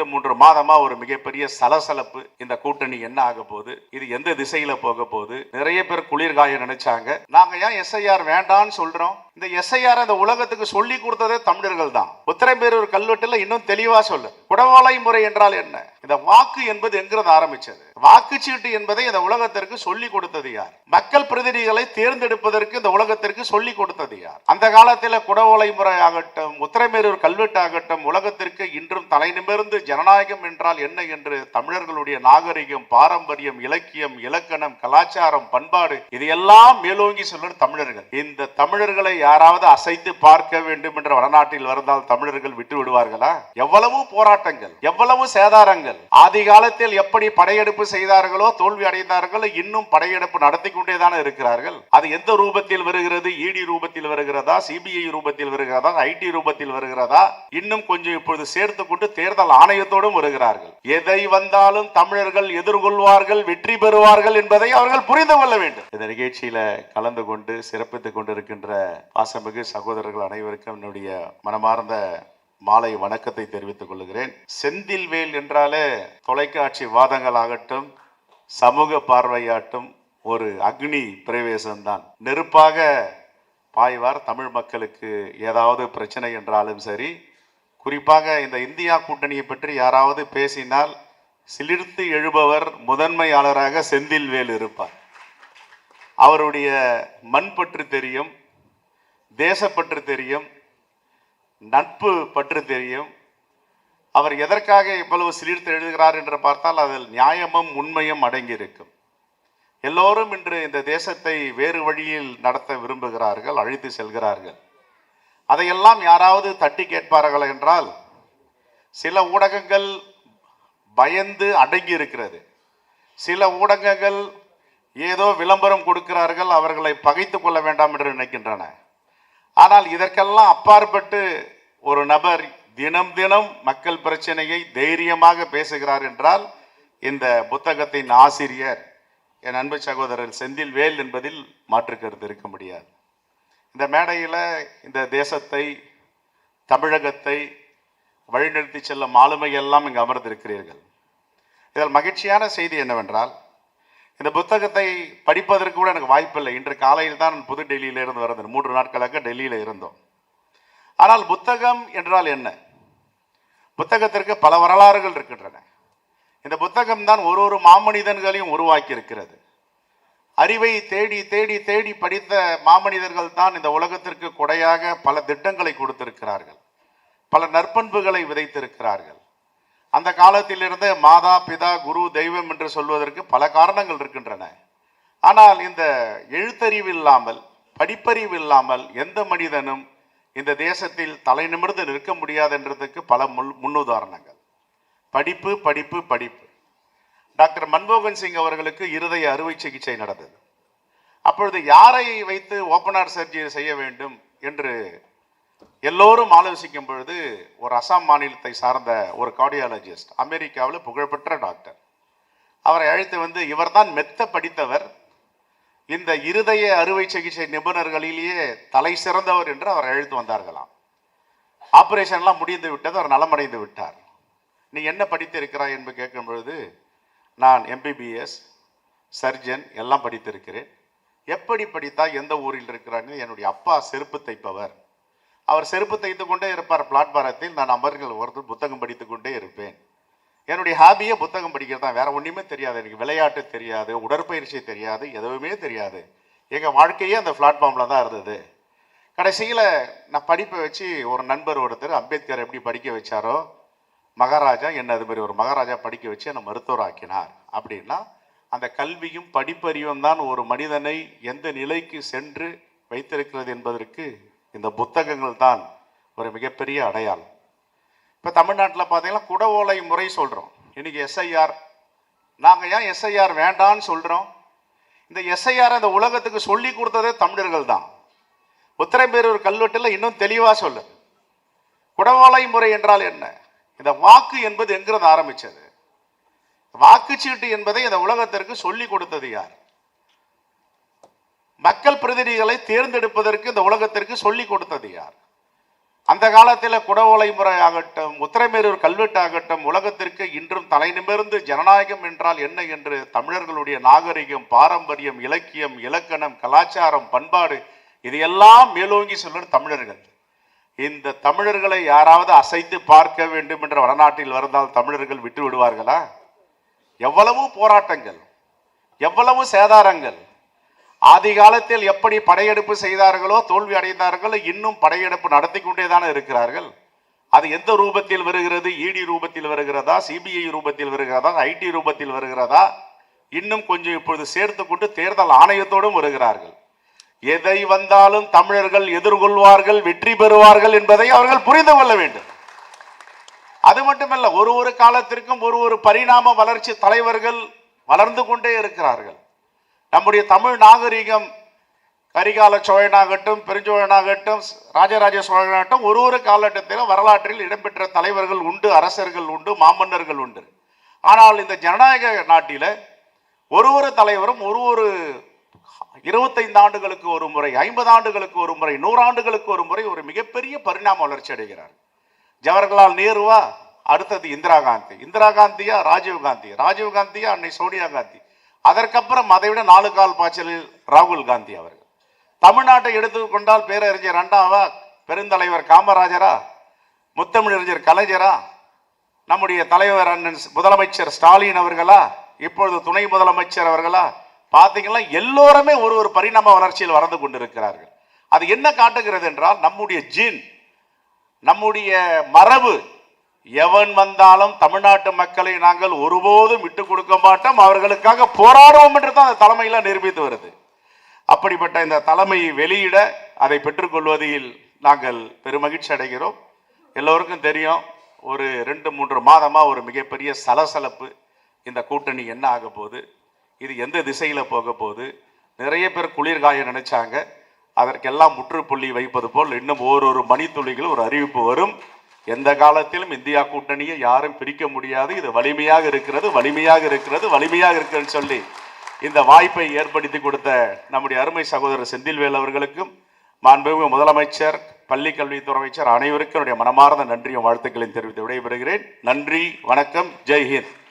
2-3 மாதமா ஒரு மிகப்பெரிய சலசலப்பு. இந்த கூட்டணி என்ன ஆக போகுது, இது எந்த திசையில போக போகுது, நிறைய பேர் குளிர்காய நினைச்சாங்க. நாங்க ஏன் எஸ்ஐஆர் வேண்டாம்னு சொல்றோம், இந்த எஸ்ஐஆர் அந்த உலகத்துக்கு சொல்லி கொடுத்ததே தமிழர்கள் தான். உத்தரம்பேரூர் கல்வெட்டுல இன்னும் தெளிவா சொல்லு, குடவோலை முறை என்றால் என்ன, இந்த வாக்கு என்பது எங்கிருந்து ஆரம்பிச்சது, வாக்குச்சீட்டு என்பதை இந்த உலகத்திற்கு சொல்லி கொடுத்தது யார், மக்கள் பிரதிநிதிகளை தேர்ந்தெடுப்பதற்கு இந்த உலகத்திற்கு சொல்லி கொடுத்தது யார். அந்த காலத்தில் குடவோலை முறை ஆகட்டும், உத்தரமேரூர் கல்வெட்டு ஆகட்டும், உலகத்திற்கு இன்றும் தலை நிமிர்ந்து ஜனநாயகம் என்றால் என்ன என்று தமிழர்களுடைய நாகரிகம், பாரம்பரியம், இலக்கியம், இலக்கணம், கலாச்சாரம், பண்பாடு இதையெல்லாம் மேலோங்கி சொல்லும் தமிழர்கள். இந்த தமிழர்களை யாராவது அசைத்து பார்க்க வேண்டும் என்ற வடநாட்டில் வருந்தால் தமிழர்கள் விட்டு விடுவார்களா? எவ்வளவு போராட்டங்கள், எவ்வளவு சேதாரங்கள். ஆதி காலத்தில் எப்படி படையெடுப்பு செய்தார்களோ, தோல்வி அடைந்தார்களோ, இன்னும் படையெடுப்பு நடத்தி கொண்டேதான் இருக்கிறார்கள். அது எந்த ரூபத்தில் வருகிறது? இடி ரூபத்தில் வருகிறதா, சிபிஐ ரூபத்தில் வருகிறதா, ஐடி ரூபத்தில் வருகிறதா, இன்னும் கொஞ்சம் இப்பொழுது சேர்த்து கொண்டு தேர்தல் ஆணையத்தோடும் வருகிறார்கள். எதை வந்தாலும் தமிழர்கள் எதிர்கொள்வார்கள், வெற்றி பெறுவார்கள் என்பதை அவர்கள் புரிந்து கொள்ள வேண்டும். இந்த நிகழ்ச்சியில கலந்து கொண்டு சிறப்பித்துக் கொண்டிருக்கின்ற பாசமிகு சகோதரர்கள் அனைவருக்கும் என்னுடைய மனமார்ந்த மாலை வணக்கத்தை தெரிவித்துக் கொள்கிறேன். செந்தில்வேல் என்றாலே தொலைக்காட்சி வாதங்கள் ஆகட்டும், சமூக பார்வையாட்டும் ஒரு அக்னி பிரவேசம்தான். நெருப்பாக பாய்வார். தமிழ் மக்களுக்கு ஏதாவது பிரச்சனை என்றாலும் சரி, குறிப்பாக இந்த இந்தியா கூட்டணியை பற்றி யாராவது பேசினால் சிலிர்த்து எழுபவர் முதன்மையாளராக செந்தில்வேல் இருப்பார். அவருடைய மண் பற்று தெரியும், தேசப்பற்று தெரியும், நட்பு பற்று தெரியும். அவர் எதற்காக இவ்வளவு சிலிர்த்து எழுதுகிறார் என்று பார்த்தால் அதில் நியாயமும் உண்மையும் அடங்கி இருக்கும். எல்லோரும் இன்று இந்த தேசத்தை வேறு வழியில் நடத்த விரும்புகிறார்கள், அழைத்து செல்கிறார்கள். அதையெல்லாம் யாராவது தட்டி கேட்பார்கள் என்றால் சில ஊடகங்கள் பயந்து அடங்கி இருக்கிறது. சில ஊடகங்கள் ஏதோ விளம்பரம் கொடுக்கிறார்கள், அவர்களை பகைத்து கொள்ள வேண்டாம் என்று நினைக்கின்றன. ஆனால் இதற்கெல்லாம் அப்பாற்பட்டு ஒரு நபர் தினம் தினம் மக்கள் பிரச்சனையை தைரியமாக பேசுகிறார் என்றால் இந்த புத்தகத்தின் ஆசிரியர் என் அன்பு சகோதரர் செந்தில்வேல் என்பதில் மாற்று கருத்து இருக்க முடியாது. இந்த மேடையில் இந்த தேசத்தை, தமிழகத்தை வழிநடத்தி செல்லும் ஆளுமையெல்லாம் இங்கு அமர்ந்திருக்கிறீர்கள். இதில் மகிழ்ச்சியான செய்தி என்னவென்றால், இந்த புத்தகத்தை படிப்பதற்கு கூட எனக்கு வாய்ப்பில்லை. இன்று காலையில் தான் புது டெல்லியில இருந்து வந்தேன். 3 நாட்களாக டெல்லியில் இருந்தோம். ஆனால் புத்தகம் என்றால் என்ன? புத்தகத்திற்கு பல வரலாறுகள் இருக்கின்றன. இந்த புத்தகம் தான் ஒரு மாமனிதன்களையும் உருவாக்கி இருக்கிறது. அறிவை தேடி தேடி தேடி படித்த மாமனிதர்கள் தான் இந்த உலகத்திற்கு கொடையாக பல திட்டங்களை கொடுத்திருக்கிறார்கள், பல நற்பண்புகளை விதைத்திருக்கிறார்கள். அந்த காலத்திலிருந்து மாதா, பிதா, குரு, தெய்வம் என்று சொல்வதற்கு பல காரணங்கள் இருக்கின்றன. ஆனால் இந்த எழுத்தறிவு இல்லாமல், படிப்பறிவு இல்லாமல் எந்த மனிதனும் இந்த தேசத்தில் தலை நிமிர்ந்து நிற்க முடியாது என்றதுக்கு பல முன்னுதாரணங்கள். படிப்பு படிப்பு படிப்பு. டாக்டர் மன்மோகன் சிங் அவர்களுக்கு இருதய அறுவை சிகிச்சை நடந்தது. அப்பொழுது யாரை வைத்து ஓப்பனார் சர்ஜரி செய்ய வேண்டும் என்று எல்லோரும் ஆலோசிக்கும் பொழுது ஒரு அசாம் மாநிலத்தை சார்ந்த ஒரு கார்டியாலஜிஸ்ட், அமெரிக்காவில் புகழ்பெற்ற டாக்டர், அவரை அழைத்து வந்து இவர்தான் மெத்த படித்தவர், இந்த இருதய அறுவை சிகிச்சை நிபுணர்களிலேயே தலை சிறந்தவர் என்று அவர் அழைத்து வந்தார்களாம். ஆபரேஷன்லாம் முடிந்து விட்டது, அவர் நலமடைந்து விட்டார். நீ என்ன படித்திருக்கிறாய் என்று கேட்கும் பொழுது, நான் எம்பிபிஎஸ், சர்ஜன் எல்லாம் படித்திருக்கிறேன். எப்படி படித்தா, எந்த ஊரில் இருக்கிறான்னு, என்னுடைய அப்பா செருப்பு தைப்பவர், அவர் செருப்பு தைத்து கொண்டே இருப்பார் பிளாட்பாரத்தில், நான் அமர்கள் ஒரு புத்தகம் படித்து கொண்டே இருப்பேன். என்னுடைய ஹாபியே புத்தகம் படிக்கிறது தான், வேற ஒன்றுமே தெரியாது எனக்கு. விளையாட்டு தெரியாது, உடற்பயிற்சி தெரியாது, எதுவுமே தெரியாது. எங்கள் வாழ்க்கையே அந்த பிளாட்ஃபார்மில் தான் இருந்தது. கடைசியில் நான் படிப்பை வச்சு ஒரு நண்பர் ஒருத்தர் அம்பேத்கர் எப்படி படிக்க வச்சாரோ, மகாராஜா என்ன அது மாதிரி ஒரு மகாராஜா படிக்க வச்சு என்னை மருத்துவர் ஆக்கினார். அப்படின்னா அந்த கல்வியும் படிப்பறிவும் தான் ஒரு மனிதனை எந்த நிலைக்கு சென்று வைத்திருக்கிறது என்பதற்கு இந்த புத்தகங்கள் தான் ஒரு மிகப்பெரிய அடையாளம். இப்போ தமிழ்நாட்டில் பார்த்தீங்கன்னா குடவோலை முறை சொல்கிறோம். இன்னைக்கு எஸ்ஐஆர். நாங்கள் ஏன் எஸ்ஐஆர் வேண்டான்னு சொல்கிறோம்? இந்த எஸ்ஐஆர் அந்த உலகத்துக்கு சொல்லி கொடுத்ததே தமிழர்கள் தான். உத்தரம்பேரூர் கல்வெட்டில் இன்னும் தெளிவாக சொல்லு, குடவோலை முறை என்றால் என்ன, இந்த வாக்கு என்பது எங்கிருந்து ஆரம்பிச்சது, வாக்குச்சீட்டு என்பதை இந்த உலகத்திற்கு சொல்லி கொடுத்தது யார், மக்கள் பிரதிநிதிகளை தேர்ந்தெடுப்பதற்கு இந்த உலகத்திற்கு சொல்லி கொடுத்தது யார். அந்த காலத்தில் குடவோலை முறை ஆகட்டும், உத்திரமேரூர் கல்வெட்டு ஆகட்டும், உலகத்திற்கு இன்றும் தலை நிமிர்ந்து ஜனநாயகம் என்றால் என்ன என்று தமிழர்களுடைய நாகரிகம், பாரம்பரியம், இலக்கியம், இலக்கணம், கலாச்சாரம், பண்பாடு இதையெல்லாம் மேலோங்கி சொல்லும் தமிழர்கள். இந்த தமிழர்களை யாராவது அசைத்து பார்க்க வேண்டும் என்ற வடநாட்டில் வருந்தால் தமிழர்கள் விட்டு விடுவார்களா? எவ்வளவு போராட்டங்கள், எவ்வளவு சேதாரங்கள். ஆதி காலத்தில் எப்படி படையெடுப்பு செய்தார்களோ, தோல்வி அடைந்தார்களோ, இன்னும் படையெடுப்பு நடத்தி கொண்டேதானே இருக்கிறார்கள். அது எந்த ரூபத்தில் வருகிறது? இடி ரூபத்தில் வருகிறதா, சிபிஐ ரூபத்தில் வருகிறதா, ஐடி ரூபத்தில் வருகிறதா? இன்னும் கொஞ்சம் இப்பொழுது சேர்த்து கொண்டு தேர்தல் ஆணையத்தோடும் வருகிறார்கள். எதை வந்தாலும் தமிழர்கள் எதிர்கொள்வார்கள், வெற்றி பெறுவார்கள் என்பதை அவர்கள் புரிந்து கொள்ள வேண்டும். அது மட்டுமல்ல, ஒரு காலத்திற்கும் ஒரு பரிணாம வளர்ச்சி தலைவர்கள் வளர்ந்து கொண்டே இருக்கிறார்கள். நம்முடைய தமிழ் நாகரிகம் கரிகால சோழனாகட்டும், பெருஞ்சோழனாகட்டும், ராஜராஜ சோழனாகட்டும், ஒரு காலகட்டத்தில் வரலாற்றில் இடம்பெற்ற தலைவர்கள் உண்டு, அரசர்கள் உண்டு, மாமன்னர்கள் உண்டு. ஆனால் இந்த ஜனநாயக நாட்டில் ஒரு தலைவரும் ஒரு 25 ஆண்டுகளுக்கு ஒரு முறை, 50 ஆண்டுகளுக்கு ஒரு முறை, 100 ஆண்டுகளுக்கு ஒரு முறை ஒரு மிகப்பெரிய பரிணாம வளர்ச்சி அடைகிறார். ஜவஹர்லால் நேருவா, அடுத்தது இந்திரா காந்தி, இந்திரா காந்தியா ராஜீவ் காந்தி, ராஜீவ் காந்தியா அன்னை சோனியா காந்தி, அதற்கப்புறம் அதை விட 4 கால் பாய்ச்சலில் ராகுல் காந்தி அவர்கள். தமிழ்நாட்டை எடுத்துக்கொண்டால் பேரறிஞர் அண்ணாவா, பெருந்தலைவர் காமராஜரா, முத்தமிழறிஞர் கலைஞரா, நம்முடைய தலைவர் அண்ணன் முதலமைச்சர் ஸ்டாலின் அவர்களா, இப்பொழுது துணை முதலமைச்சர் அவர்களா, பார்த்தீங்கன்னா எல்லோருமே ஒரு பரிணாம வளர்ச்சியில் வளர்ந்து கொண்டிருக்கிறார்கள். அது என்ன காட்டுகிறது என்றால், நம்முடைய ஜீன், நம்முடைய மரபு, எவன் வந்தாலும் தமிழ்நாட்டு மக்களை நாங்கள் ஒருபோதும் விட்டு கொடுக்க மாட்டோம், அவர்களுக்காக போராடுவோம் என்று தான் அந்த தலைமையில நிரூபித்து வருது. அப்படிப்பட்ட இந்த தலைமையை வெளியிட, அதை பெற்றுக்கொள்வதில் நாங்கள் பெருமகிழ்ச்சி அடைகிறோம். எல்லோருக்கும் தெரியும், ஒரு 2-3 மாதமா ஒரு மிகப்பெரிய சலசலப்பு. இந்த கூட்டணி என்ன ஆக போகுது, இது எந்த திசையில போக போகுது, நிறைய பேர் குளிர்காய நினைச்சாங்க. அதற்கெல்லாம் முற்றுப்புள்ளி வைப்பது போல் இன்னும் ஒரு மணித்துளிகள் ஒரு அறிவிப்பு வரும். எந்த காலத்திலும் இந்தியா கூட்டணியை யாரும் பிரிக்க முடியாது. இது வலிமையாக இருக்கிறது, வலிமையாக இருக்கிறது, வலிமையாக இருக்குன்னு சொல்லி இந்த வாய்ப்பை ஏற்படுத்தி கொடுத்த நம்முடைய அருமை சகோதரர் செந்தில்வேல் அவர்களுக்கும், மாண்புமிகு முதலமைச்சர், பள்ளி கல்வித்துறை அமைச்சர் அனைவருக்கும் என்னுடைய மனமார்ந்த நன்றியும் வாழ்த்துக்களையும் தெரிவித்து விடைபெறுகிறேன். நன்றி, வணக்கம், ஜெய் ஹிந்த்.